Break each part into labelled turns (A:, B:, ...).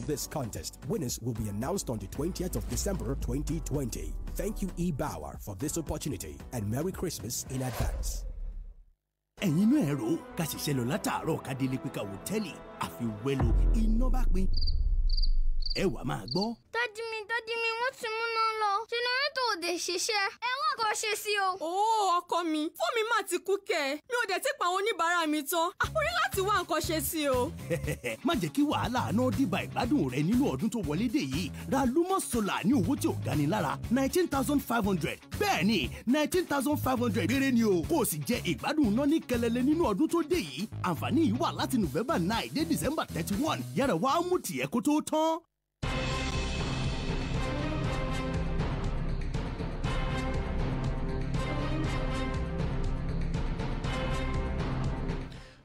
A: this contest. Winners will be announced on the 20th of December 2020. Thank you, E-Bauer, for this opportunity, and Merry Christmas in advance.
B: ẹ̀yin náà ẹ̀rọ ká ṣiṣẹ́ lọ látàárọ̀ ká délé pé ká wò tẹ́lẹ̀ àfi wẹ́lò iná bá pín ẹ wà máa gbọ́.
C: dádì mi wọ́n ti múná lọ jẹnẹrétọ̀ ò dé ṣiṣẹ́ ẹ wá nǹkan ṣe sí o.
D: ó ọkọ mi fún mi má ti kú kẹ́ mi ò dẹ̀ ti pa àwọn oníbàárà mi tán àforí láti wá nǹkan ṣe sí o.
B: má jẹ́ kí wàhálà náà dìbà ìgbádùn rẹ nínú ọdún tó wọlé dé yìí ra Lumos Solar ní owó tí ò gani lára 19,500 bẹ́ẹ̀ ni 19,500 péré ni o kó o sì jẹ ìgbádùn náà ní kẹlẹlẹ nínú ọdún tó dé yìí àǹfààní yìí wà láti November 9 dé December 31 yára wá mú tiẹ̀ kó tó tán.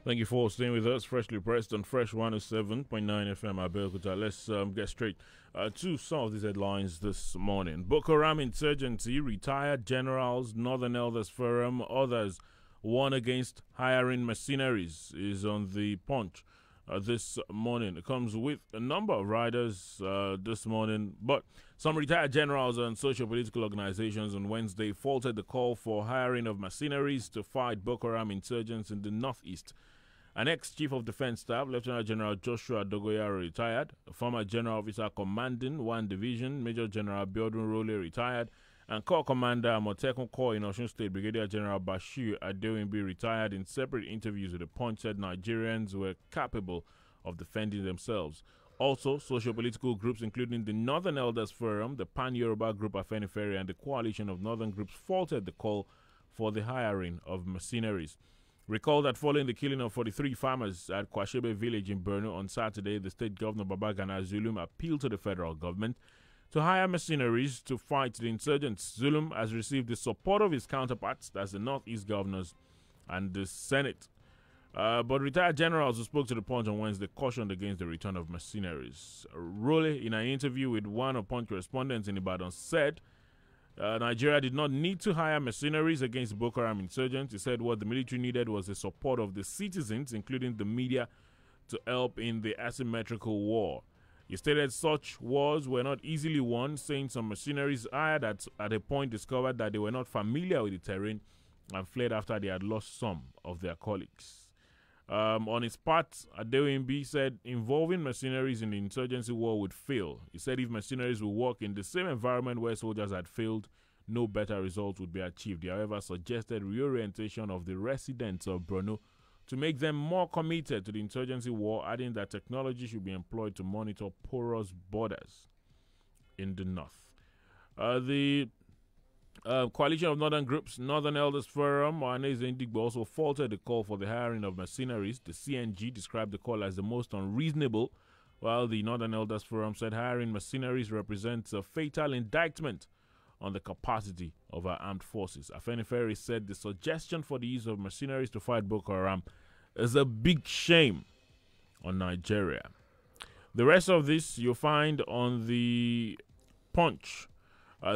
E: Thank you for staying with us. Freshly pressed on Fresh 107.9 FM Abeokuta. Let's get straight to some of these headlines this morning. Boko Haram insurgency, retired generals, Northern Elders Forum, others warn against hiring mercenaries is on the Punch this morning. It comes with a number of riders this morning, but some retired generals and socio-political organizations on Wednesday faulted the call for hiring of mercenaries to fight Boko Haram insurgents in the northeast. An ex-chief of defense staff, Lieutenant General Joshua Dogoyaro, retired. A former general officer commanding 1 division, Major General Biodun Role, retired. And Corps Commander Amotekun Corps in Osun State, Brigadier General Bashir Adewinbi, retired. In separate interviews with the Punch, said Nigerians were capable of defending themselves. Also, socio-political groups, including the Northern Elders Forum, the Pan-Yoruba Group Afenifere, and the Coalition of Northern Groups, faulted the call for the hiring of mercenaries. Recall that following the killing of 43 farmers at Kwashebe village in Borno on Saturday, the state governor Babagana Zulum appealed to the federal government to hire mercenaries to fight the insurgents. Zulum has received the support of his counterparts, that's the Northeast governors and the Senate. But retired generals who spoke to the Punch on Wednesday cautioned against the return of mercenaries. Role, in an interview with one of Punch correspondents in Ibadan, said Nigeria did not need to hire mercenaries against Boko Haram insurgents. He said what the military needed was the support of the citizens, including the media, to help in the asymmetrical war. He stated such wars were not easily won, saying some mercenaries hired at a point discovered that they were not familiar with the terrain and fled after they had lost some of their colleagues. On his part, Adewinbi said involving mercenaries in the insurgency war would fail. He said if mercenaries will work in the same environment where soldiers had failed, no better results would be achieved. He, however, suggested reorientation of the residents of Borno to make them more committed to the insurgency war, adding that technology should be employed to monitor porous borders in the north. The Coalition of Northern Groups, Northern Elders Forum, Ohaneze Ndigbo, also faulted the call for the hiring of mercenaries. The CNG described the call as the most unreasonable, while the Northern Elders Forum said hiring mercenaries represents a fatal indictment on the capacity of our armed forces. Afenifere said the suggestion for the use of mercenaries to fight Boko Haram is a big shame on Nigeria. The rest of this you'll find on the Punch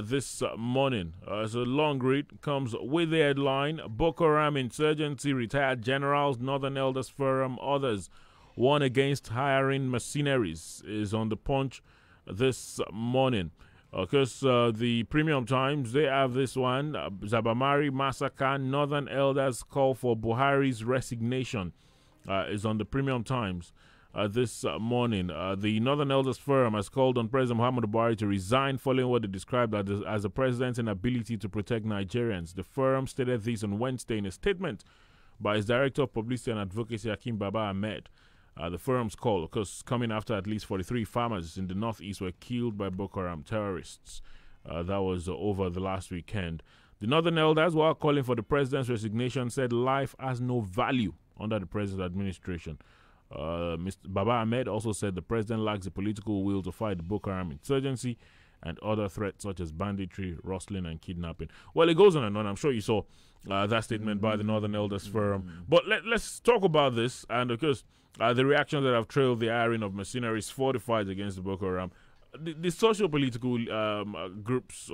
E: this morning. As a long read comes with the headline, Boko Haram insurgency, retired generals, Northern Elders Forum, others warn against hiring mercenaries, is on the Punch this morning. Because the Premium Times, they have this one, Zabamari massacre, Northern Elders call for Buhari's resignation, is on the Premium Times this morning. The Northern Elders Forum has called on President Muhammadu Buhari to resign following what they described as the president's inability to protect Nigerians. The forum stated this on Wednesday in a statement by its Director of Publicity and Advocacy, Hakim Baba Ahmed. The forum's call, of course, coming after at least 43 farmers in the northeast were killed by Boko Haram terrorists. That was over the last weekend. The Northern Elders, while calling for the president's resignation, said life has no value under the president's administration. Mr. Baba Ahmed also said the president lacks the political will to fight the Boko Haram insurgency and other threats such as banditry, rustling, and kidnapping. Well, it goes on and on. I'm sure you saw that statement by the Northern Elders Forum. But let's talk about this, and because the reactions that have trailed the hiring of mercenaries fortified against the Boko Haram. The socio-political groups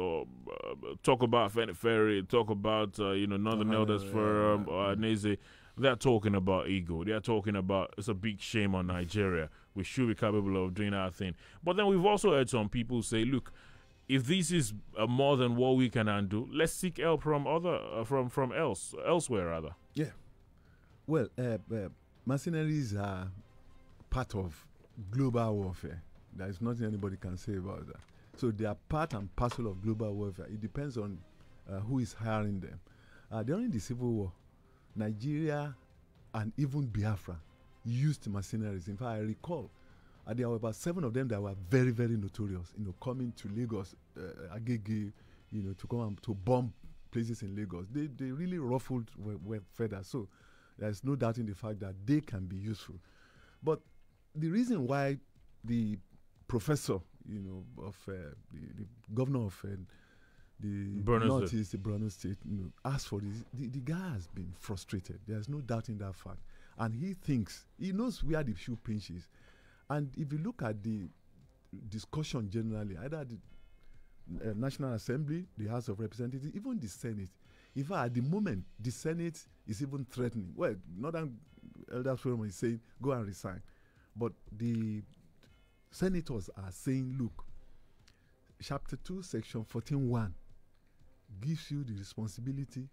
E: talk about Ferry, talk about Northern Elders Forum, Neze. They're talking about ego. They're talking about it's a big shame on Nigeria we should be capable of doing our thing. But then we've also heard some people say, look, if this is more than what we can undo, let's seek help from elsewhere rather.
F: Yeah. Well, mercenaries are part of global warfare. There is nothing anybody can say about that. So they are part and parcel of global warfare. It depends on who is hiring them. During the Civil War, Nigeria and even Biafra used mercenaries. In fact, I recall there were about 7 of them that were very, very notorious. Coming to Lagos, Agege, to come and to bomb places in Lagos. They really ruffled feathers. So there's no doubt in the fact that they can be useful. But the reason why the professor, of the governor of the Northeast, Borno State, asked for this, the guy has been frustrated. There's no doubt in that fact. And he knows where the shoe pinches. And if you look at the discussion generally, either the National Assembly, the House of Representatives, even the Senate, in fact, at the moment, the Senate is even threatening. Well, Northern Elders Forum is saying, go and resign. But the senators are saying, look, Chapter 2, Section 14.1 gives you the responsibility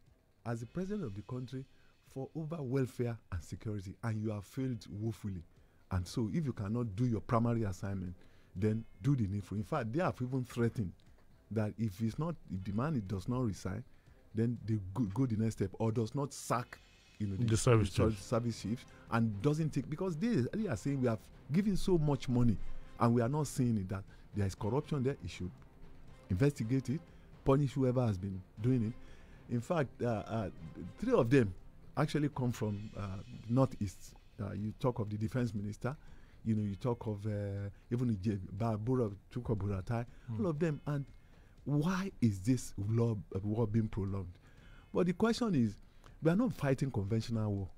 F: as the president of the country for over welfare and security, and you have failed woefully. And so if you cannot do your primary assignment, then do the needful. In fact, they have even threatened that if the man does not resign, then they go the next step, or does not sack the service chiefs, and doesn't take, because they are saying we have given so much money and we are not seeing it, that there is corruption there. It should investigate it, punish whoever has been doing it. In fact, 3 of them actually come from Northeast. You talk of the defense minister, you talk of even Buratai, all of them. And why is this war being prolonged? But the question is, we are not fighting conventional war.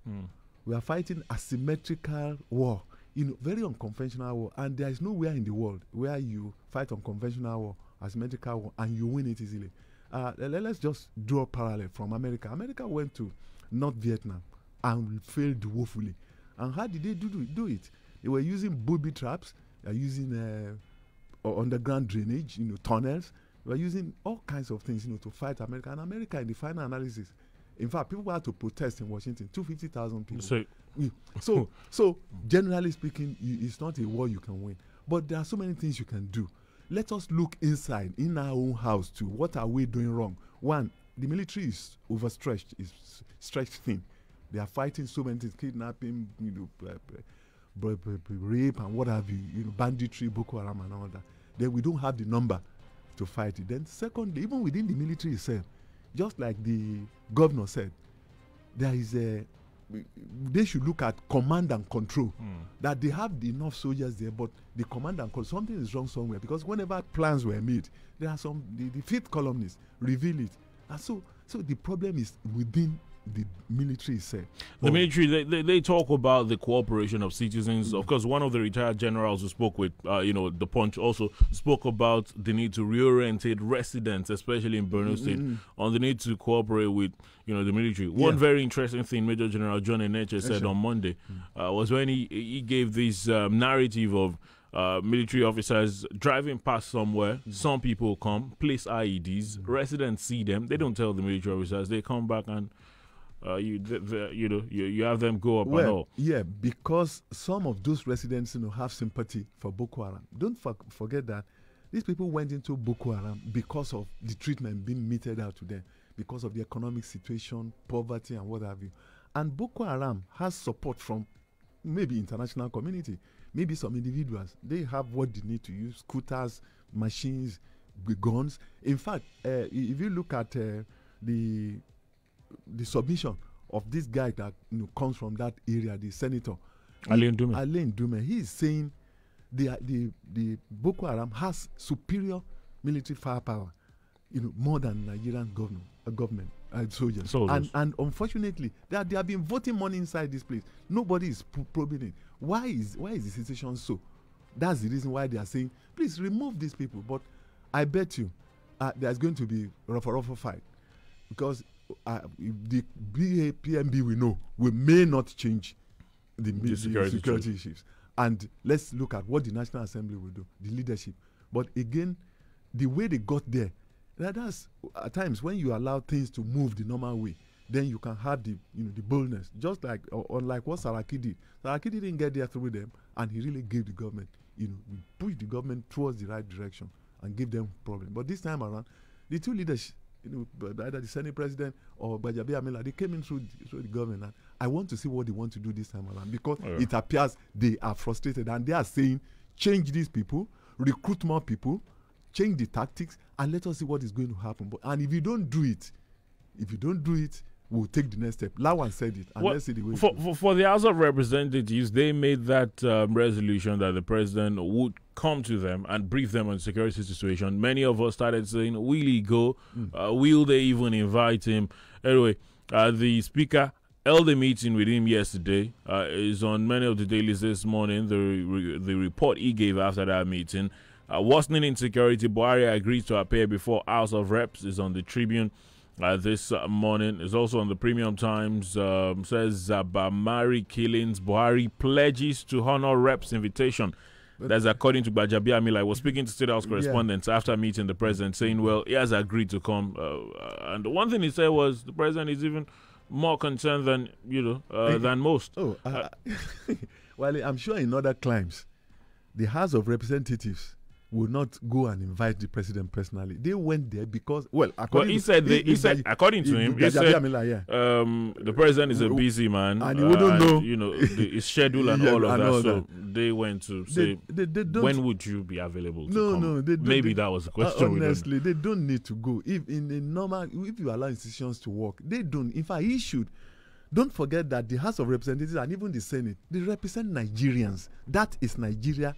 F: We are fighting asymmetrical war, very unconventional war. And there is nowhere in the world where you fight unconventional war, asymmetrical war, and you win it easily. Let's just draw a parallel from America. America went to North Vietnam and failed woefully. And how did they do it? They were using booby traps, using underground drainage, tunnels. They were using all kinds of things, to fight America. And America, in the final analysis, in fact, people had to protest in Washington, 250,000 people. So generally speaking, it's not a war you can win. But there are so many things you can do. Let us look inside, in our own house too. What are we doing wrong? One, the military is overstretched, is stretched thin. They are fighting so many things, kidnapping, rape and what have you, banditry, Boko Haram and all that. Then we don't have the number to fight it. Then secondly, even within the military itself, just like the governor said, they should look at command and control. That they have enough soldiers there, but the command and control, something is wrong somewhere. Because whenever plans were made, there are the fifth columnists reveal it. And so the problem is within the military itself.
E: The military, they talk about the cooperation of citizens. Of course, one of the retired generals who spoke with, the Punch also spoke about the need to reorientate residents, especially in Borno State, on the need to cooperate with, the military. One very interesting thing Major General John Eneche said on Monday was when he gave this narrative of military officers driving past somewhere. Some people come, place IEDs, residents see them. They don't tell the military officers. They come back and you have them go up and all.
F: Yeah, because some of those residents, have sympathy for Boko Haram. Don't forget that these people went into Boko Haram because of the treatment being meted out to them, because of the economic situation, poverty, and what have you. And Boko Haram has support from maybe international community, maybe some individuals. They have what they need to use: scooters, machines, guns. In fact, if you look at the submission of this guy that comes from that area, the senator
E: Alain Dume,
F: he is saying the Boko Haram has superior military firepower, more than Nigerian government soldiers. And unfortunately, they have been voting money inside this place. Nobody is probing it. Why is the situation so? That's the reason why they are saying, please remove these people. But I bet you there's going to be a rough fight, because the PMB we may not change the security issues. And let's look at what the National Assembly will do, the leadership. But again, the way they got there, that's at times when you allow things to move the normal way, then you can have the the boldness. Just like unlike what Saraki did. Saraki didn't get there through them, and he really gave the government, pushed the government towards the right direction and gave them problem. But this time around, the two leaders, either the Senate president or Bajabi Amila, they came in through the government. And I want to see what they want to do this time around, because it appears they are frustrated and they are saying, change these people, recruit more people, change the tactics, and let us see what is going to happen. And if you don't do it, we'll take the next step. Lawan said it, and let's see the way.
E: For the House of Representatives, they made that resolution that the president would come to them and brief them on the security situation. Many of us started saying, will he go? Will they even invite him? Anyway, the speaker held a meeting with him yesterday. Is on many of the dailies this morning. The report he gave after that meeting. Worsening insecurity, Buhari agrees to appear before House of Reps, is on the Tribune this morning. Is also on the Premium Times. Says Zabamari killings, Buhari pledges to honor Reps' invitation. That's according to Bajabi Amila. I was speaking to State House correspondents after meeting the president, saying, well, he has agreed to come. And the one thing he said was the president is even more concerned than than most.
F: Well, I'm sure in other climes, the House of Representatives will not go and invite the president personally. They went there because, according to him,
E: the president is a busy man,
F: and he wouldn't know,
E: his schedule and all of that. So they went to say, when would you be available to come? Maybe that was the question.
F: Honestly, they don't need to go. If you allow institutions to work, they don't. In fact, he should. Don't forget that the House of Representatives and even the Senate, they represent Nigerians. That is Nigeria,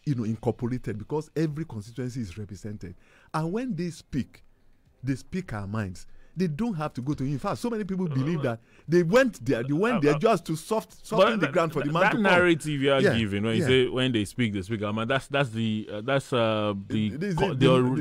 F: incorporated, because every constituency is represented. And when they speak our minds. They don't have to go to him. In fact, so many people believe that they went there just to soften the ground for the man to come.
E: That narrative you are giving when you say when they speak our mind, that's the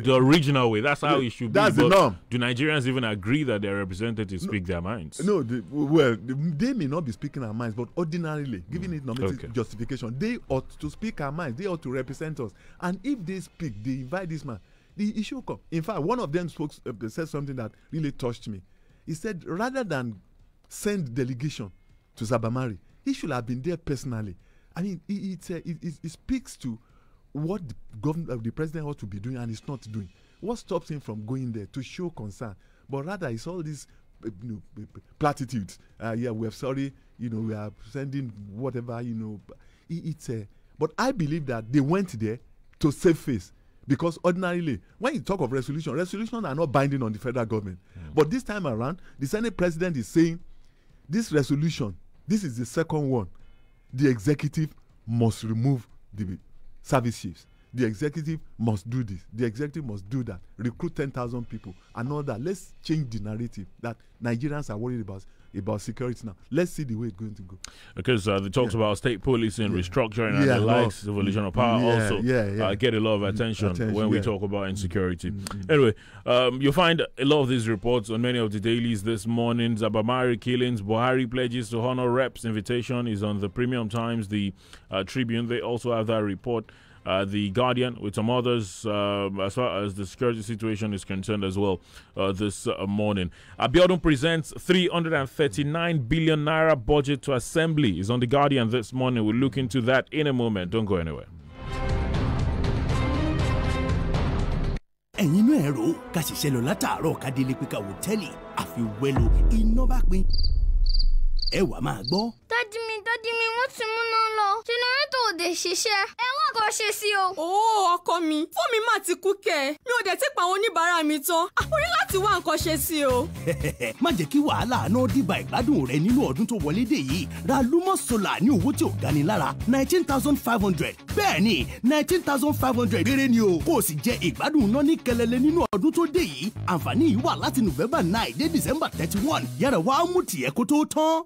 E: original way. That's how it should be.
F: That's the norm.
E: Do Nigerians even agree that their representatives speak their minds?
F: No, they may not be speaking our minds, but ordinarily, giving it normative justification, they ought to speak our minds. They ought to represent us. And if they speak, they invite this man, the issue come. In fact, one of them said something that really touched me. He said, rather than send delegation to Zabamari, he should have been there personally. I mean, it speaks to what the president ought to be doing and is not doing. What stops him from going there to show concern? But rather, it's all these platitudes. We're sorry. We are sending whatever. But I believe that they went there to save face. Because ordinarily, when you talk of resolutions are not binding on the federal government. But this time around, the Senate president is saying, this resolution, this is the second one. The executive must remove the service chiefs. The executive must do this. The executive must do that. Recruit 10,000 people and all that. Let's change the narrative that Nigerians are worried about security now. Let's see the way it's going to go. Because
E: they talked about state policing, restructuring, and the likes, evolution of power also get a lot of attention when we talk about insecurity. Anyway, you'll find a lot of these reports on many of the dailies this morning. Zabamari killings, Buhari pledges to honor Reps' invitation is on the Premium Times, the Tribune. They also have that report. The Guardian, with some others, as far as the security situation is concerned as well, this morning. Abiodun presents 339 billion naira budget to Assembly is on the Guardian this morning. We'll look into that in a moment. Don't go anywhere.
B: ẹ̀yin náà ẹ̀rọ ká ṣiṣẹ́ lọ látàárọ̀ ká délé pé ká hòtẹ́ẹ̀lì àfiwẹ́lò iná bá pín ẹ wà máa gbọ́.
C: dádì mi wọ́n ti múná lọ jẹnẹrétọ̀ ò dé ṣiṣẹ́ ẹ wá kó ṣe sí o.
D: ọkọ mi fún mi má ti kú kẹ mi ò dẹ̀ ti pa àwọn oníbàárà mi tán mo ní láti wá nǹkan ṣe sí o.
B: má jẹ́ kí wàhálà náà dìbà ìgbádùn rẹ nínú ọdún tó wọlé dé yìí ra Lumos Solar ní owó tí ò gani lára 19,500 bẹ́ẹ̀ ni 19,500 rere ni o kó o sì jẹ ìgbádùn náà ní kẹlẹlẹ nínú ọdún tó dé yìí àǹfààní yìí wà láti November 9 dé December 31 yára wá mú tìyẹ kó tó tán.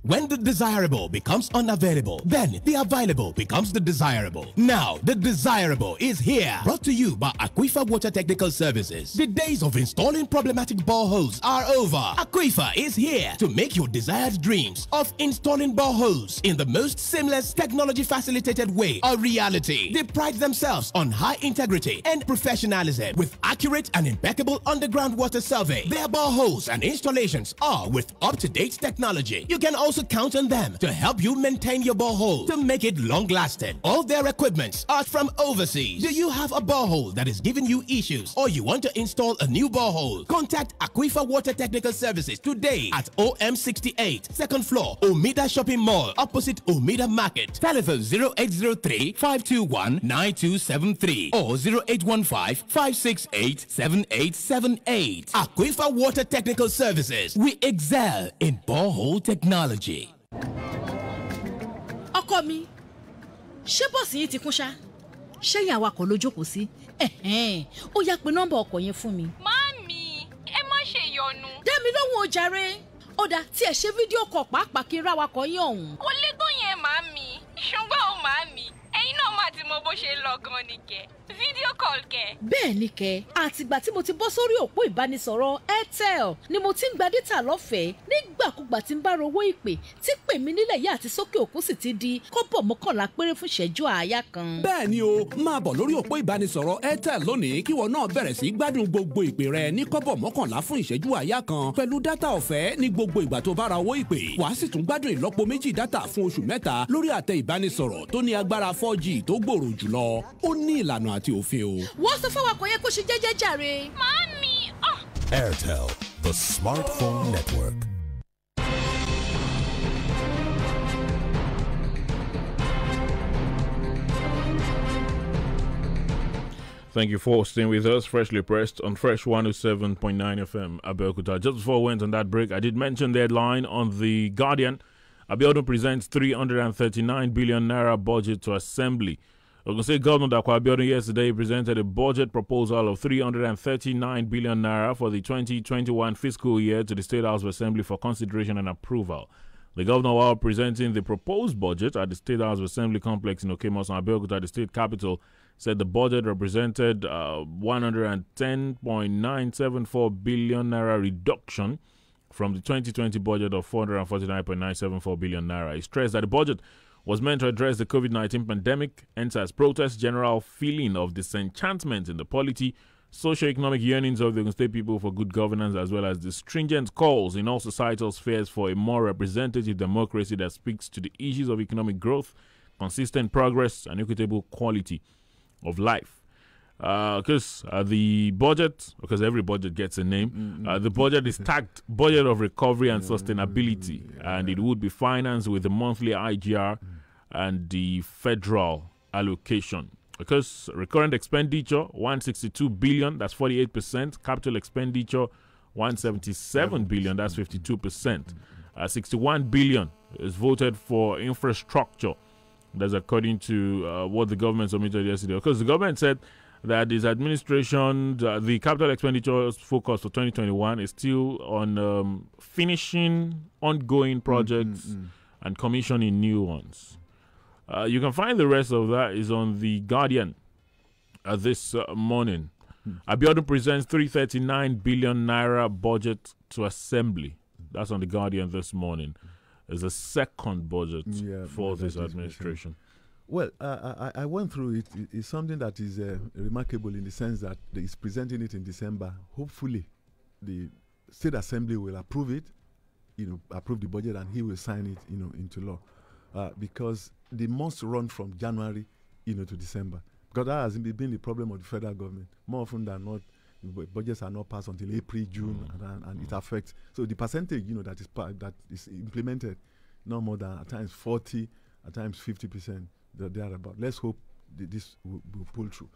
B: When the desirable becomes unavailable, then the available becomes the desirable. Now, the desirable is here. Brought to you by Aquifer Water Technical Services. The days of installing problematic boreholes are over. Aquifer is here to make your desired dreams of installing boreholes in the most seamless, technology-facilitated way a reality. They pride themselves on high integrity and professionalism with accurate and impeccable underground water survey. Their boreholes and installations are with up-to-date technology. You can also count on them to help you maintain your borehole to make it long-lasting. All their equipments are from overseas. Do you have a borehole that is giving you issues or you want to install a new borehole? Contact Aquifer Water Technical Services today at OM 68, second floor, Omida Shopping Mall, opposite Omida Market. Telephone 0803-521-9273 or 0815-568-7878. Aquifer Water Technical Services. We excel in borehole technology.
G: Ọkọ mi, ṣé bọ́ọ̀sì yìí ti kún ṣá? Ṣé yàwá kọ́ ló jókòó sí? Ó yá pé nọ́mbà ọkọ̀ yẹn fún mi.
H: Màámi, ẹ má ṣe yọnu.
G: Dá mi lóhùn o jàre. Ó dá tí ẹ ṣe fídíò kọ̀ pàápàá kí n ráwakọ̀ yín ọ̀hún.
H: Ó lé tó yẹn màámi, ṣùgbọ́n ó màámi. Ẹ̀yin náà má ti mọ bó ṣe lọ gan ni kẹ̀. Fídíò call kẹ̀.
G: Bẹ́ẹ̀ ni kẹ́, àtìgbà tí mo ti bọ́ sórí òpó ìbánisọ̀rọ̀ Airtel ni mo ti ń gba dátà lọ́fẹ̀ẹ́ nígbàkúgbà tí ń bá rówó ìpè tí pè mí nílẹ̀ yá àti sókè òkun sì ti di kọ́bọ̀ mọ́kànlá péré fún ìṣẹ́jú àáyá kan.
I: Bẹ́ẹ̀ ni o, máa bọ̀ lórí òpó ìbánisọ̀rọ̀ Airtel lónìí kí wọn náà bẹ̀rẹ̀ sí gbádùn gbogbo ìpè rẹ ní kọ́bọ̀ mọ́kànlá fún ìṣẹ́jú àáyá kan pẹ̀lú dátà ọ̀fẹ́ ní gbogbo ìgbà tó bá ra owó ìpè. Wàá sì tún gbádùn ìlọ́po méjì dátà fún oṣù mẹ́ta lórí àtẹ ìbánisọ̀rọ̀ tó ní agbára 4G tó gbòòrò jùlọ. Ó ní ìlànà àti òfin o.
G: Wọ́n sọ fún awakọ̀ yẹn kó ṣe jẹ́jẹ́ jàre.
H: Màámi,
A: Airtel, the smartphone network.
E: Thank you for staying with us. Freshly pressed on Fresh 107.9 FM, Abeokuta. Just before we went on that break, I did mention the headline on The Guardian. Abiodun presents 339 billion naira budget to Assembly. Ogun State Governor Dakwa Abiodun yesterday presented a budget proposal of 339 billion naira for the 2021 fiscal year to the State House of Assembly for consideration and approval. The governor, while presenting the proposed budget at the State House of Assembly complex in Okemos and Abeokuta, the state capital, said the budget represented 110.974 billion naira reduction from the 2020 budget of 449.974 billion naira. He stressed that the budget was meant to address the COVID-19 pandemic, NSAS protests, general feeling of disenchantment in the polity, socio-economic yearnings of the Ogun State people for good governance, as well as the stringent calls in all societal spheres for a more representative democracy that speaks to the issues of economic growth, consistent progress, and equitable quality of life. Because the budget, because every budget gets a name, the budget is tagged Budget of Recovery and Sustainability, and it would be financed with the monthly IGR and the federal allocation. Because recurrent expenditure 162 billion, that's 48%. Capital expenditure 177 billion, that's 52%. 61 billion is voted for infrastructure. That's according to what the government submitted yesterday. Because the government said that its administration, the capital expenditure focus for 2021 is still on finishing ongoing projects and commissioning new ones. You can find the rest of that is on The Guardian this morning. Abiodun presents 339 billion naira budget to Assembly. That's on The Guardian this morning. It's the second budget for this administration.
F: Well, I went through it. It's something that is remarkable in the sense that he's presenting it in December. Hopefully, the State Assembly will approve it, approve the budget, and he will sign it, into law. Because they must run from January, to December. Because that has been the problem of the federal government. More often than not, budgets are not passed until April, June, and it affects. So the percentage, that is implemented, no more than at times 40, at times 50%. They are about. Let's hope this will pull through.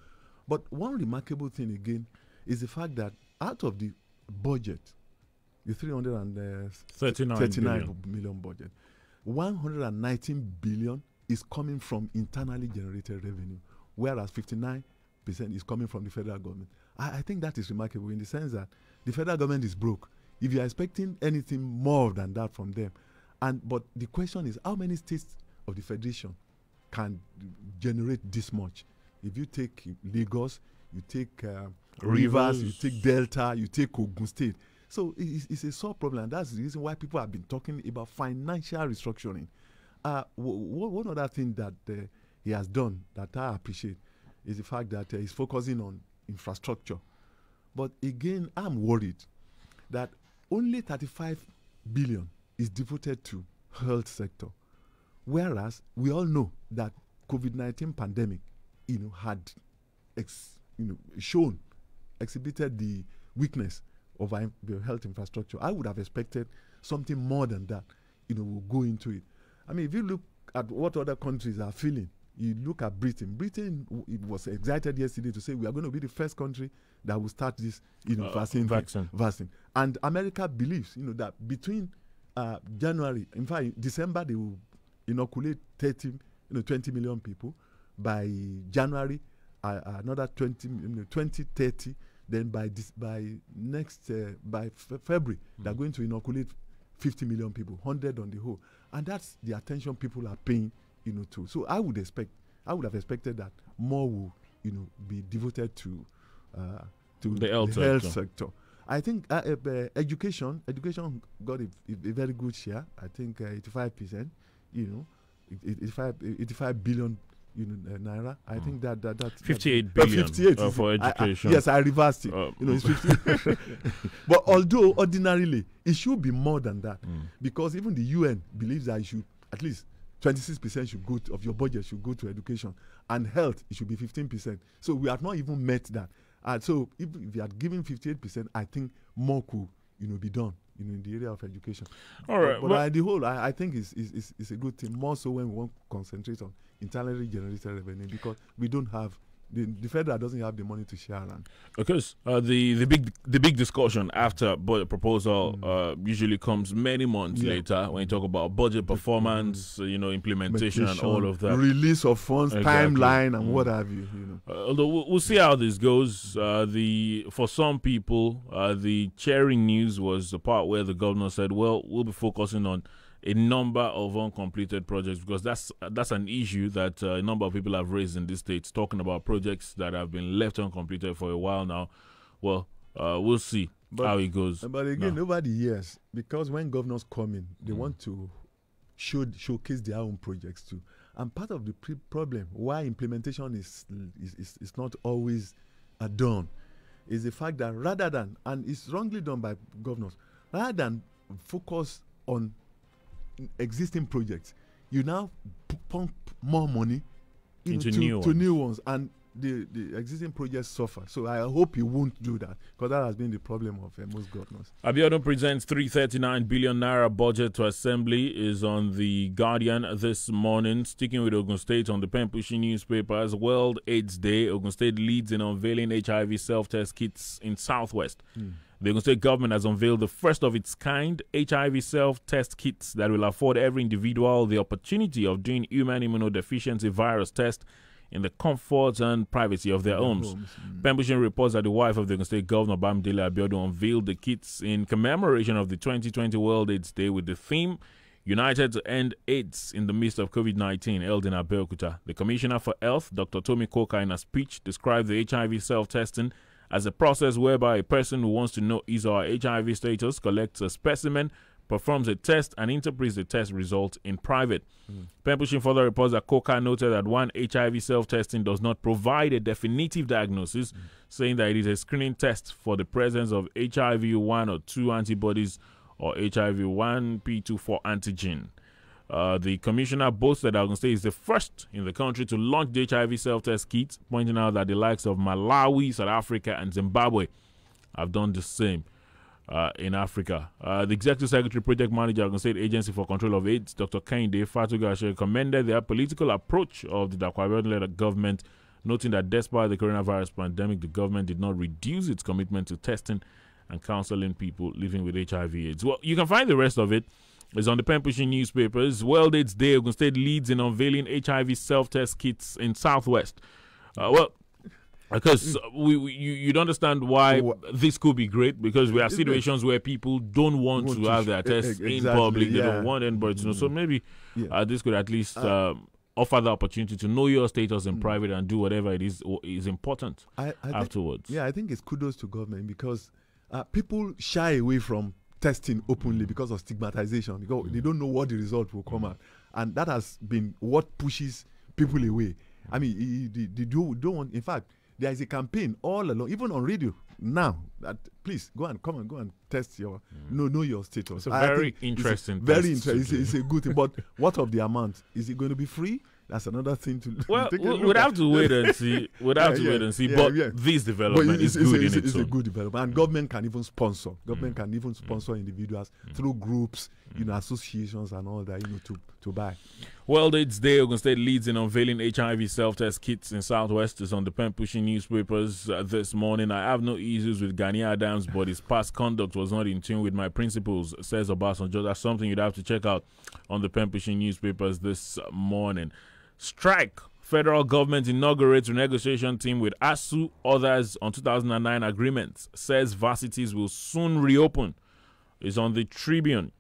F: But one remarkable thing again is the fact that out of the budget, the 339 million budget, 119 billion is coming from internally generated revenue, whereas 59% is coming from the federal government. I think that is remarkable in the sense that the federal government is broke. If you are expecting anything more than that from them, But the question is, how many states of the federation can generate this much? If you take Lagos, you take Rivers, you take Delta, you take Ogun State. So it's a sore problem, and that's the reason why people have been talking about financial restructuring. One other thing that he has done that I appreciate is the fact that he's focusing on infrastructure. But again, I'm worried that only 35 billion is devoted to health sector, whereas we all know that COVID-19 pandemic, had exhibited the weakness of our health infrastructure. I would have expected something more than that, will go into it. I mean, if you look at what other countries are feeling, you look at Britain. Britain was excited yesterday to say we are going to be the first country that will start this, vaccine. And America believes, that between January, in fact, December, they will inoculate 20 million people. By January, another 30. Then by February, they're going to inoculate 50 million people, 100 on the whole, and that's the attention people are paying, to. So I would have expected that more will, be devoted to the health sector. I think education got a very good share. I think 85%, 85 billion. Naira. I think that
E: 58 billion
F: 58
E: for education.
F: Yes, I reversed it. It's 50. But although ordinarily it should be more than that, because even the UN believes that it should at least 26% of your budget should go to education, and health it should be 15%. So we have not even met that. So if we are giving 58%, I think more could be done. In the area of education.
E: All right.
F: But the whole, I think it's a good thing, more so when we want to concentrate on internally generated revenue, because we don't have, the federal doesn't have the money to share around.
E: Because the big discussion after budget proposal usually comes many months later when you talk about budget performance, implementation and all of that.
F: Release of funds, timeline and what have you.
E: Although we'll see how this goes. For some people, the cheering news was the part where the governor said, well, we'll be focusing on a number of uncompleted projects, because that's an issue that a number of people have raised in this state, talking about projects that have been left uncompleted for a while now. Well, we'll see how it goes.
F: But again, nobody hears, because when governors come in, they want to showcase their own projects too. And part of the problem why implementation is not always done is the fact that rather than, and it's wrongly done by governors, rather than focus on existing projects, you now pump more money
E: into
F: new ones, and the existing projects suffer. So I hope he won't do that, because that has been the problem of most governors.
E: Abiodun presents 339 billion naira budget to assembly is on the Guardian this morning. Sticking with Ogun State, on the pen pushing newspapers, World AIDS Day, Ogun State leads in unveiling HIV self-test kits in Southwest. The Ogun State government has unveiled the first of its kind HIV self-test kits that will afford every individual the opportunity of doing human immunodeficiency virus test in the comfort and privacy of their homes. Pembushing reports that the wife of the Ogun State Governor, Bamidele Abiodun, unveiled the kits in commemoration of the 2020 World AIDS Day with the theme United to End AIDS in the Midst of COVID-19, held in Abeokuta. The Commissioner for Health, Dr. Tomi Koka, in a speech described the HIV self-testing as a process whereby a person who wants to know his or her HIV status collects a specimen, performs a test, and interprets the test result in private. Pembushing further reports that Koka noted that one, HIV self-testing does not provide a definitive diagnosis, saying that it is a screening test for the presence of HIV 1 or 2 antibodies or HIV 1p24 antigen. The commissioner boasted that Ogun State is the first in the country to launch the HIV self-test kit, pointing out that the likes of Malawi, South Africa, and Zimbabwe have done the same in Africa. The Executive Secretary, Project Manager, Ogun State Agency for Control of AIDS, Dr. Kehinde Fatugashe, commended the political approach of the Dapo Abiodun-led government, noting that despite the coronavirus pandemic, the government did not reduce its commitment to testing and counseling people living with HIV/AIDS. Well, you can find the rest of it. It's on the pen pushing newspapers. World AIDS Day, Ogun State leads in unveiling HIV self-test kits in Southwest. Well, Because you'd understand why this could be great, because we have situations where people don't want to have their tests in public. They don't want anybody to know. So maybe this could at least offer the opportunity to know your status in private and do whatever it is important afterwards.
F: I think it's kudos to government, because people shy away from testing openly because of stigmatization, because they don't know what the result will come out. And that has been what pushes people away. I mean, they don't want, in fact, there is a campaign all along, even on radio now, that please go and test your know your status.
E: It's a very interesting.
F: Very interesting. It's a good thing. But what of the amount? Is it going to be free? That's another thing to take a look
E: we'd have to wait and see. We'd have to wait and see. But this development is good in itself.
F: It's a good development, and government can even sponsor. Government can even sponsor individuals through groups, associations and all that, to buy.
E: Well, it's day Ogun State leads in unveiling HIV self-test kits in Southwest. Is on the pen pushing newspapers this morning. I have no issues with Gani Adams, but his past conduct was not in tune with my principles, says Obasanjo. That's something you'd have to check out on the pen pushing newspapers this morning. Strike. Federal government inaugurates renegotiation team with ASU, others on 2009 agreements, says varsities will soon reopen. Is on the Tribune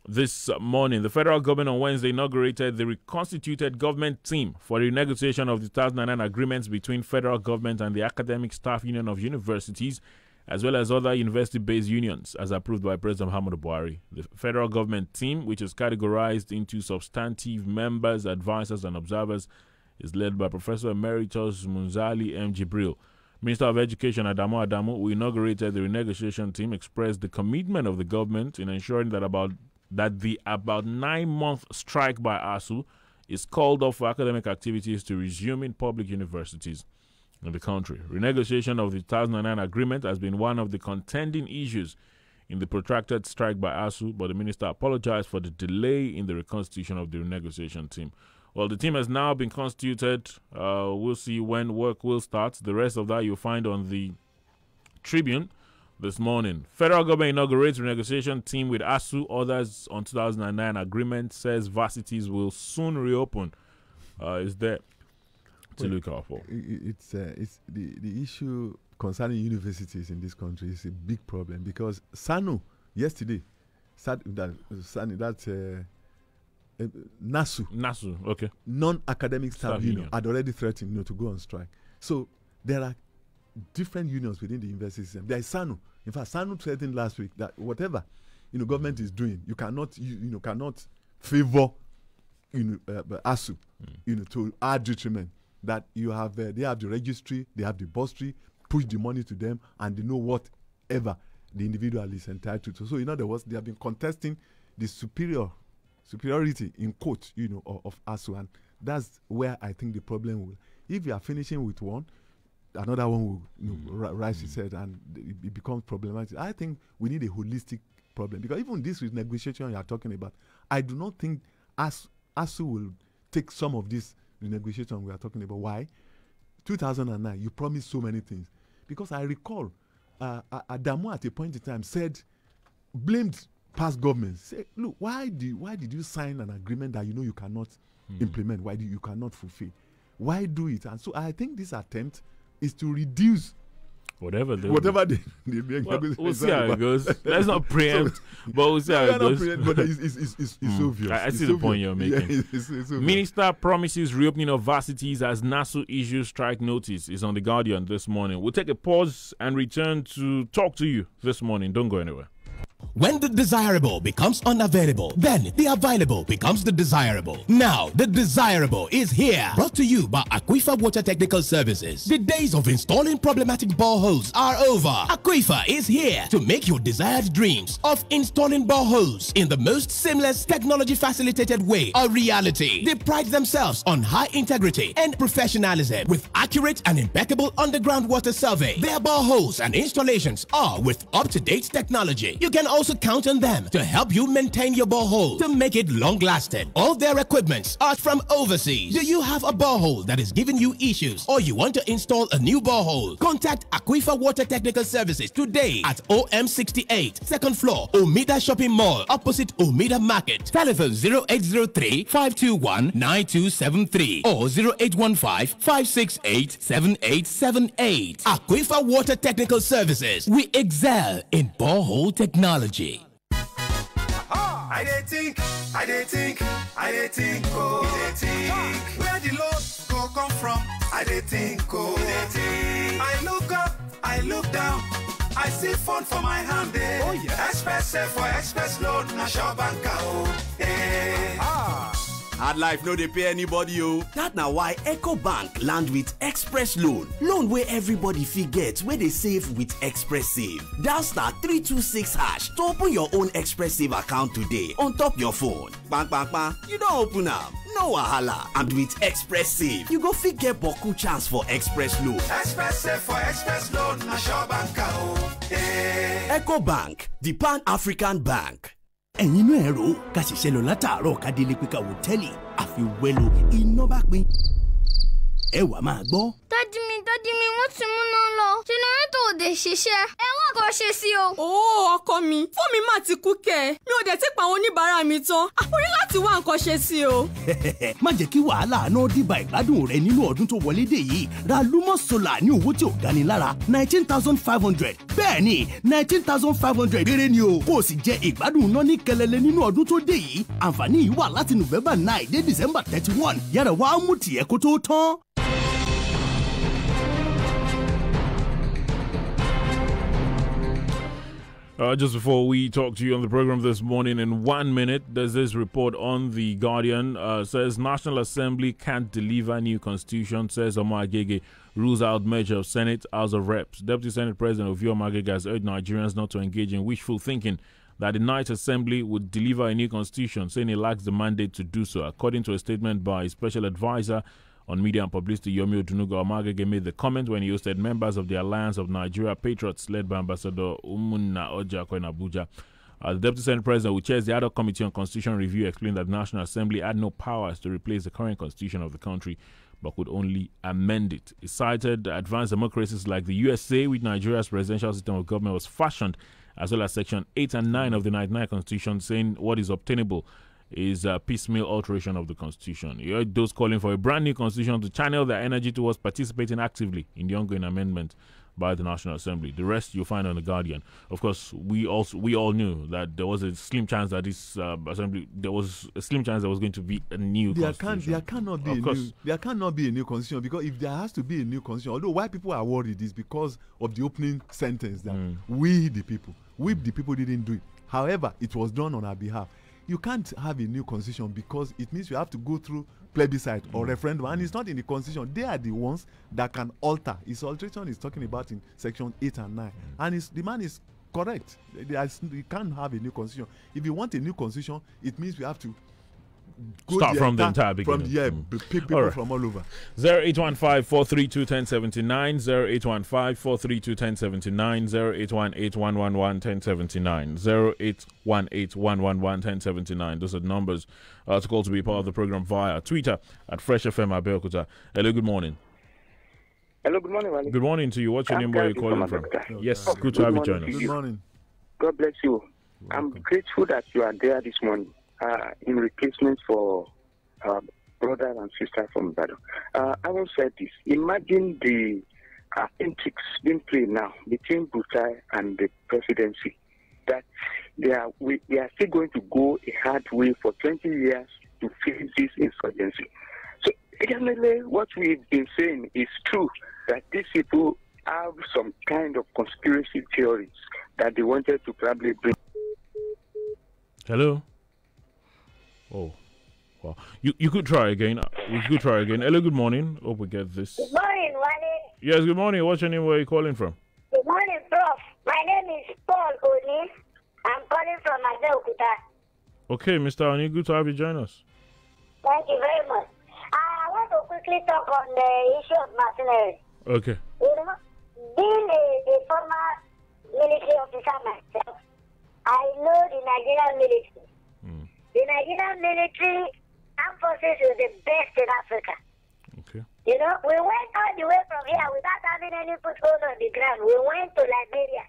E: this morning. The federal government on Wednesday inaugurated the reconstituted government team for the renegotiation of the 2009 agreements between federal government and the Academic Staff Union of Universities, as well as other university-based unions, as approved by President Muhammadu Buhari. The federal government team, which is categorized into substantive members, advisors, and observers, is led by Professor Emeritus Munzali M. Jibril. Minister of Education Adamu Adamu, who inaugurated the renegotiation team, expressed the commitment of the government in ensuring that the about 9-month strike by ASU is called off for academic activities to resume in public universities in the country. Renegotiation of the 2009 agreement has been one of the contending issues in the protracted strike by ASU, but the minister apologized for the delay in the reconstitution of the renegotiation team. Well, the team has now been constituted. We'll see when work will start. The rest of that you'll find on the Tribune this morning. Federal government inaugurates renegotiation team with ASU, others on 2009 agreement, says varsities will soon reopen. Is there to look out for?
F: It's the issue concerning universities in this country is a big problem, because SANU yesterday NASU,
E: okay,
F: non-academic staff union had already threatened to go on strike. So there are different unions within the university system. There is SANU. In fact, SANU threatened last week that whatever government is doing, you cannot cannot favor ASU to our detriment. That you have they have the registry, they have the bursary, push the money to them, and they know whatever the individual is entitled to. So in other words, they have been contesting the superiority in quote of ASU, and that's where I think the problem will. If you are finishing with one, another one will rise its head, and it becomes problematic. I think we need a holistic problem, because even this renegotiation you are talking about, I do not think ASU will take some of this renegotiation we are talking about. Why? 2009, you promised so many things. Because I recall Adamu at a point in time blamed past governments. Say, look, why did you sign an agreement that you cannot implement? Why do you cannot fulfill? Why do it? And so I think this attempt is to reduce
E: whatever they
F: make.
E: Well, we'll see how it goes. Let's not preempt, but we'll see how it goes.
F: But it's obvious.
E: I see the point you're making. It's Minister promises reopening of varsities as NASU issues strike notice. Is on The Guardian this morning. We'll take a pause and return to talk to you this morning. Don't go anywhere.
B: When the desirable becomes unavailable, then the available becomes the desirable. Now, the desirable is here. Brought to you by Aquifer Water Technical Services. The days of installing problematic boreholes are over. Aquifer is here to make your desired dreams of installing boreholes in the most seamless, technology-facilitated way a reality. They pride themselves on high integrity and professionalism with accurate and impeccable underground water survey. Their boreholes and installations are with up-to-date technology. You can also
J: also count on them to help you maintain your borehole to make it long-lasting. All their equipments are from overseas. Do you have a borehole that is giving you issues or you want to install a new borehole? Contact Aquifer Water Technical Services today at OM68, second floor, Omida Shopping Mall, opposite Omida Market. Telephone 0803-521-9273 or 0815-568-7878. Aquifer Water Technical Services. We excel in borehole technology.
K: I think, oh, where the load go come from? I think, oh, I look up, I look down, I see phone for my hand, eh? Oh yeah. Express for express load, na shop banka, oh, eh.
L: Hard life no dey pay anybody o. That na why EcoBank land with Express Loan. Loan where everybody fit get, where they save with Express Save. Dial *326# to open your own Express Save account today on top your phone. Bang bang bang, you don't open am. No wahala. And with Express Save, you go fit get boku chance for Express Loan.
K: Express Save for express loan, na shop banka, oh, eh.
L: EcoBank, the Pan-African Bank.
B: ẹ̀yin inú ẹ̀rọ ká ṣiṣẹ́ lọ látàárọ̀ ká délé pé ká wò tẹ́lẹ̀ àfi wẹ́lò iná bá pín. ẹ wà máa gbọ́.
C: Daddy mi, wọ́n ti múná lọ. Generator ò dé ṣiṣẹ́. Ẹ wá nǹkan ṣe sí o.
D: Ọkọ mi, fóònù mi mà ti kú kẹ̀. Mi ò dẹ̀ tí pa àwọn oníbàárà mi tán. A ní láti wá nǹkan ṣe sí o.
B: Má jẹ́ kí wàhálà àná dìbà ìgbádùn rẹ nínú ọdún tó wọlé dé yìí. Ra Lumos Solar ní owó tí ò gani lára 19,500. Bẹ́ẹ̀ni 19,500 péré ni o. Kó o sì jẹ ìgbádùn náà ní kẹlẹlẹ nínú ọdún tó dé yìí. Àǹfààní yìí wà láti November 9 dé December 31. Yára wá mú tiẹ̀ kó tó tán.
E: Just before we talk to you on the program this morning, in 1 minute, there's this report on The Guardian. Says National Assembly can't deliver new constitution, says Omar Agege, rules out merger of Senate, House of Reps. Deputy Senate President Ovio Agege has urged Nigerians not to engage in wishful thinking that the Ninth Assembly would deliver a new constitution, saying it lacks the mandate to do so. According to a statement by Special Advisor on Media and Publicity, Yomi Odunuga, Omagege made the comment when he hosted members of the Alliance of Nigeria Patriots, led by Ambassador Umunna Ojako in Abuja. The Deputy Senate President, who chairs the ad hoc committee on constitution review, explained that the National Assembly had no powers to replace the current constitution of the country, but could only amend it. He cited advanced democracies like the USA, which Nigeria's presidential system of government was fashioned, as well as Section 8 and 9 of the 99 Constitution, saying what is obtainable is a piecemeal alteration of the Constitution. He urged those calling for a brand new Constitution to channel their energy towards participating actively in the ongoing amendment by the National Assembly. The rest you'll find on The Guardian. Of course, we all knew that there was a slim chance that this assembly, there was a slim chance there was going to be a new constitution.
F: There cannot be a new constitution, because if there has to be a new constitution, although why people are worried is because of the opening sentence that we the people didn't do it. However, it was done on our behalf. You can't have a new constitution because it means you have to go through plebiscite or referendum, and it's not in the constitution. They are the ones that can alter. Its alteration is talking about in section 8 and 9, and the man is correct. You can't have a new constitution. If you want a new constitution, it means we have to
E: start from the entire beginning.
F: Pick people from all over.
E: 0815-432-1079, 0815-432-1079, 0818-111-1079, 0818-111-1079. Those are the numbers to call to be part of the program via Twitter at Fresh FM Abeokuta. Hello, good morning.
M: Hello, good morning, Wale.
E: Good morning to you. What's your name? Where are you calling from? Yes, good to have you join us.
F: Good morning.
M: God bless you. I'm grateful that you are there this morning. In replacement for brother and sister from Ibadan. I will say this. Imagine the antics being played now between Butai and the presidency, that we are still going to go a hard way for 20 years to face this insurgency. So, definitely what we've been saying is true, that these people have some kind of conspiracy theories that they wanted to probably bring.
E: Hello? Oh, well, you could try again. We could try again. Hello, good morning. Hope we get this.
N: Good morning, Wale.
E: Yes, good morning. What's your name? Where are you calling from?
N: Good morning, Prof. My name is Paul Oni. I'm calling from Abeokuta.
E: Okay, Mr. Oni, good to have you join us.
N: Thank you very much. I want to quickly talk on the issue of mercenaries.
E: Okay.
N: You know, being a former military officer myself, I I know the Nigerian military. The Nigerian military armed forces is the best in Africa.
E: Okay.
N: You know, we went all the way from here without having any foothold on the ground. We went to Liberia.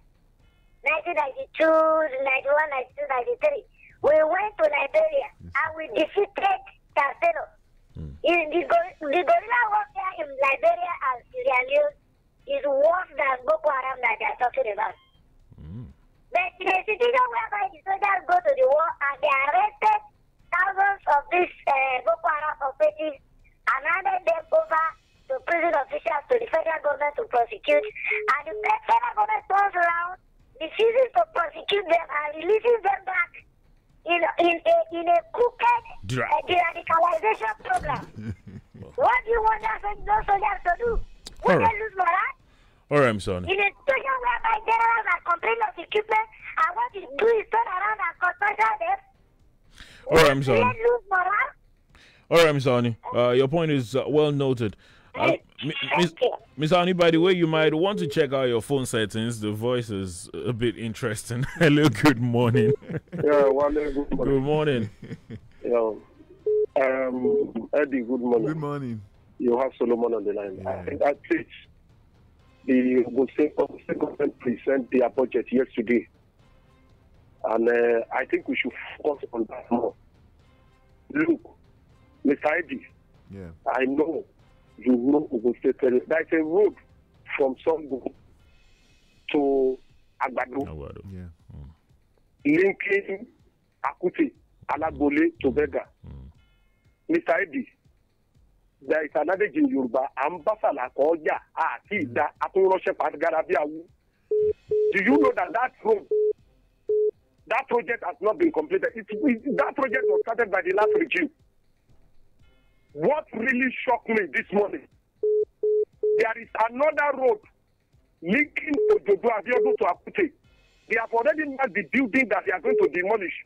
N: 1992, 91, 92, 93. We went to Liberia and we defeated Castello. The guerrilla warfare in Liberia and Sierra Leone is worse than Boko Haram that they are talking about. But in a situation whereby the soldiers go to the war and they arrested thousands of these Boko Haram operatives and handed them over to prison officials, to the federal government to prosecute, and the federal government turns around, refuses to prosecute them and releases them back in a crooked de-radicalization program. What do you want those soldiers to do? Would they lose morale?
E: All right, Mr. Oni.
N: In a situation whereby generals are complaining of equipment, and what you do is turn around and confront them.
E: All right, Mr. Oni.
N: Lose morale?
E: All right, Mr. Oni. Your point is well noted. Mr. Oni, by the way, you might want to check out your phone settings. The voice is a bit interesting. Hello, good morning.
O: Yeah, Wale, good morning.
E: Good morning.
O: Yeah. Eddie, good morning.
F: Good morning.
O: You have Solomon on the line. Yeah. I think the Ogun State government present their budget yesterday. And I think we should focus on that more. Look, Mr. Eddie, I know you know Ogun State. There's a road from Songo to Agbado. Linking Akuti, Alagbole to Vega. Mr. Eddie, there is another in Yoruba, Ambasala Koja, Tida, Aturoshe Patgarabiawu. Do you know that road, that project has not been completed? That project was started by the last regime. What really shocked me this morning, there is another road linking Ojodo Abiodun to Akute. They have already marked the building that they are going to demolish.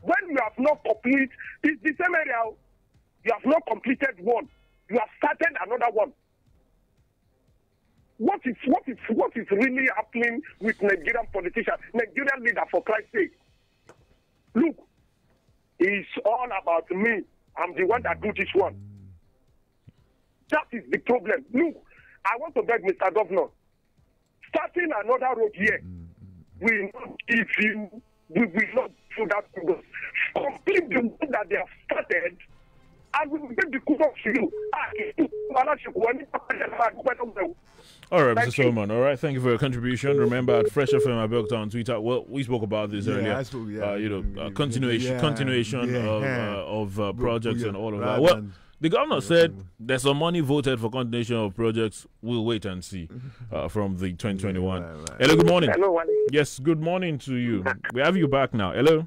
O: When you have not completed, it's the same area. You have not completed one. You have started another one. What is really happening with Nigerian politicians, Nigerian leaders, for Christ's sake? Look, it's all about me. I'm the one that do this one. That is the problem. Look, I want to beg Mr. Governor, starting another road here, we will not give you, we will not do that. Complete the one that they have started, and we will give the kudos to you.
E: All right, Mr. Solomon. All right, thank you for your contribution. Remember, at Fresh FM Abeokuta on Twitter, well, we spoke about this earlier. Continuation of projects and all of that. Well, the governor said there's some money voted for continuation of projects. We'll wait and see from the 2021. Hello, good morning.
O: Hello, Wale.
E: Yes, good morning to you. We have you back now. Hello.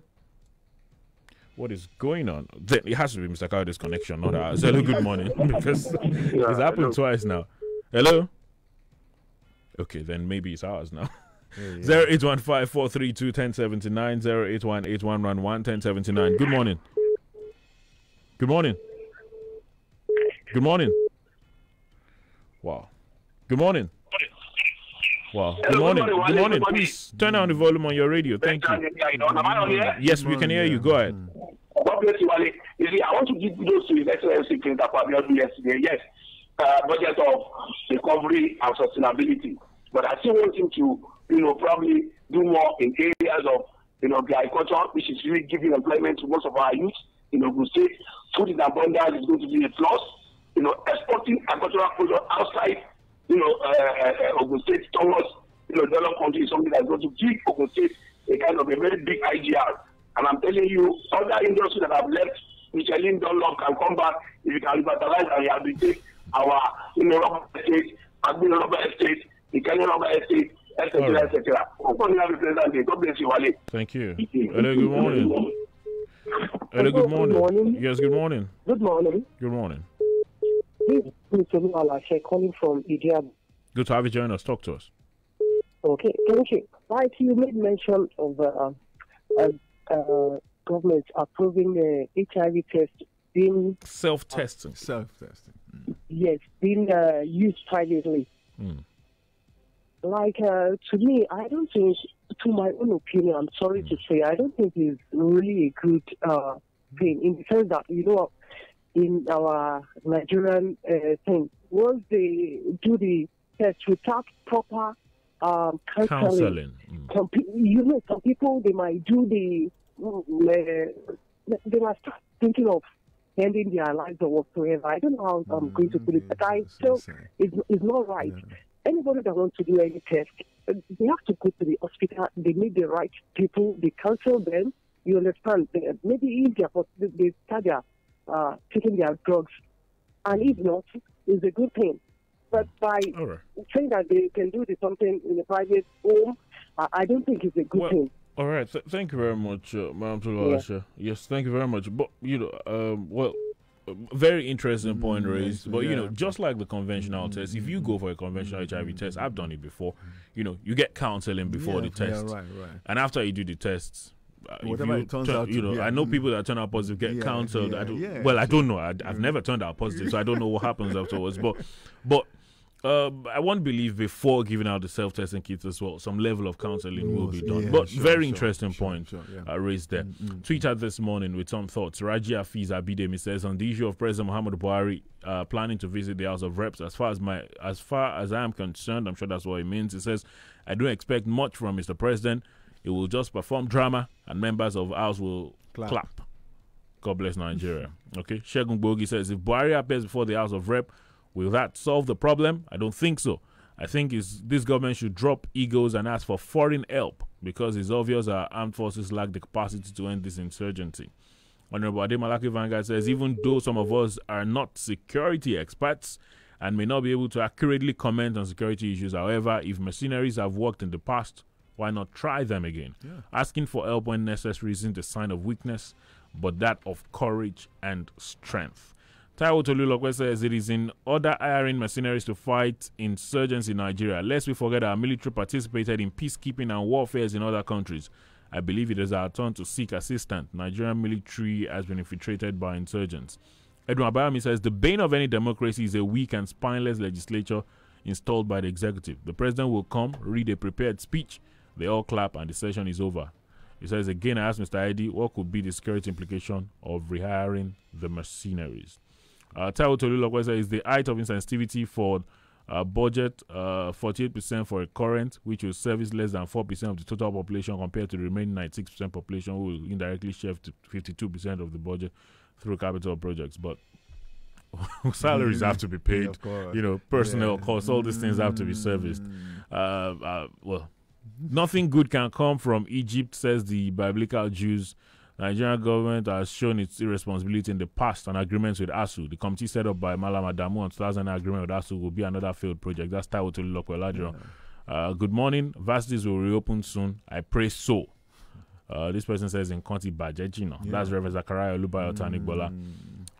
E: What is going on? It has to be Mr. Kayode's connection, not ours. Hello, good morning. Because it's happened twice now. Hello? Okay, then maybe it's ours now. 08154321079, 08181111079. Good morning. Good morning. Good morning. Wow. Good morning. Wow. Good morning. Good morning. Please turn down the volume on your radio. Thank you. Yes, we can hear you. Go ahead.
P: God bless you, Wale. You see, I want to give those to His Excellency Clinton yesterday. Yes, budget of recovery and sustainability. But I still want him to, probably do more in areas of, the agriculture, which is really giving employment to most of our youth. Ogun State, food in abundance is going to be a plus. Exporting agricultural products outside, Ogun State towards, developed country is something that's going to give Ogun State a kind of a very big IGR. And I'm telling you, other industries that have left, Michelin Dunlop can come back if you can revitalize and rehabilitate our, rubber estate, Agbino rubber estate, the Kenyan rubber estate, etc., etc. God bless you, Wale.
E: Thank you. Hello, good morning. Hello, good morning. Yes, good morning.
Q: Good morning.
E: Good morning.
Q: This is Mr. Alashe calling from Idia.
E: Good to have you join us. Talk to us.
Q: Okay, thank you. Like you made mention of government approving the HIV test being
E: self-testing.
Q: Yes, being used privately. to me, I don't think, to my own opinion, I'm sorry to say, I don't think it's really a good thing in the sense that, in our Nigerian thing, once they do the test without proper counseling. Some people, they might do they might start thinking of ending their lives or whatsoever. I don't know how I'm going to put it, but I feel it's not right. Yeah. Anybody that wants to do any test, they have to go to the hospital. They meet the right people. They counsel them. You understand? Maybe if they start taking their drugs, and if not, it's a good thing. But by saying that they can do something in a private home, I don't think it's a good thing.
E: All right. Thank you very much, Madam Tulalasha. Yes, thank you very much. But, very interesting point raised. But, just like the conventional test, if you go for a conventional HIV test, I've done it before, you get counseling before the test.
F: Yeah, right.
E: And after you do the tests,
F: whatever it turns out to be,
E: I know people that turn out positive get counseled. I don't know. I've never turned out positive, so I don't know what happens afterwards. But I want to believe before giving out the self-testing kits as well, some level of counseling will be done. Very interesting point raised there. Tweeted this morning with some thoughts. Raji Afiz Abidemi says, on the issue of President Muhammadu Buhari planning to visit the House of Reps, as far as I am concerned, I'm sure that's what it means. It says, I don't expect much from Mr. President. He will just perform drama and members of the House will clap. God bless Nigeria. Okay. Shegun Bogi says, if Buhari appears before the House of Rep, will that solve the problem? I don't think so. I think this government should drop egos and ask for foreign help because it's obvious our armed forces lack the capacity to end this insurgency. Honorable Ademalaki Vanguard says, even though some of us are not security experts and may not be able to accurately comment on security issues, however, if mercenaries have worked in the past, why not try them again? Yeah. Asking for help when necessary isn't a sign of weakness, but that of courage and strength. Taiwo Tolulokwe says it is in order hiring mercenaries to fight insurgents in Nigeria. Lest we forget our military participated in peacekeeping and warfare in other countries. I believe it is our turn to seek assistance. Nigerian military has been infiltrated by insurgents. Edwin Abayami says the bane of any democracy is a weak and spineless legislature installed by the executive. The president will come, read a prepared speech, they all clap, and the session is over. He says, again, I asked Mr. Eddie, what could be the security implication of rehiring the mercenaries? Taiwo Tolulokwe says, is the height of insensitivity for budget 48% for a current, which will service less than 4% of the total population compared to the remaining 96% population who will indirectly share 52% of the budget through capital projects. But salaries have to be paid, personnel costs, all these things have to be serviced. Nothing good can come from Egypt, says the biblical Jews. Nigerian government has shown its irresponsibility in the past on agreements with ASU. The committee set up by Malam Adamu on 2000 agreement with ASU will be another failed project. That's Taiwo Tolulokwe. Good morning. Varsities will reopen soon. I pray so. This person says in Conti Bajejino. That's Reverend Zachariah Olubayo Tanigbola.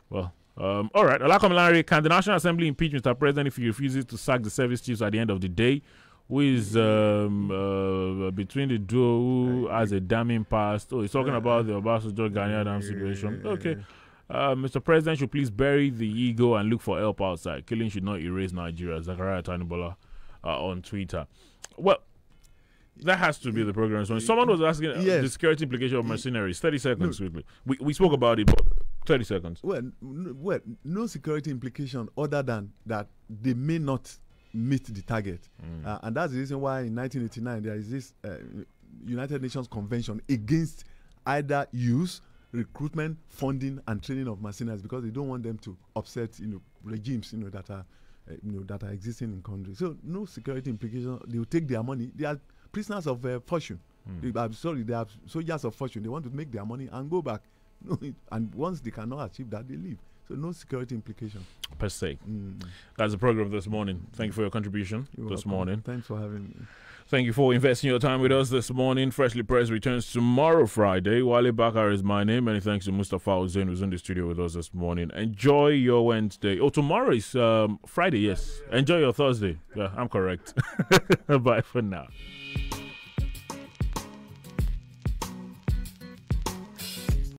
E: Well, all right. Olakomilari, can the National Assembly impeach Mr. President if he refuses to sack the service chiefs at the end of the day? Who is between the duo who has a damning past? Oh, he's talking about the Obasanjo Gani Adams situation. Okay. Mr. President should please bury the ego and look for help outside. Killing should not erase Nigeria. Zachariah Tanibola on Twitter. Well, that has to be the program. So someone was asking the security implication of mercenaries. 30 seconds quickly. We spoke about it, but 30 seconds.
F: Well, no security implication other than that they may not meet the target. And that's the reason why in 1989 there is this United Nations Convention against either use, recruitment, funding, and training of mercenaries because they don't want them to upset regimes that are existing in countries. So no security implication. They will take their money. They are prisoners of fortune. They are soldiers of fortune. They want to make their money and go back. And once they cannot achieve that, they leave. So no security implication
E: per se. That's the program this morning. Thank you for your contribution this morning.
F: Thanks for having me.
E: Thank you for investing your time with us this morning. Freshly Pressed returns tomorrow, Friday. Wale Bakare is my name. Many thanks to Mustafa Hussein, who's in the studio with us this morning. Enjoy your Wednesday. Oh, tomorrow is Friday, yes. Enjoy your Thursday. Yeah, I'm correct. Bye for now.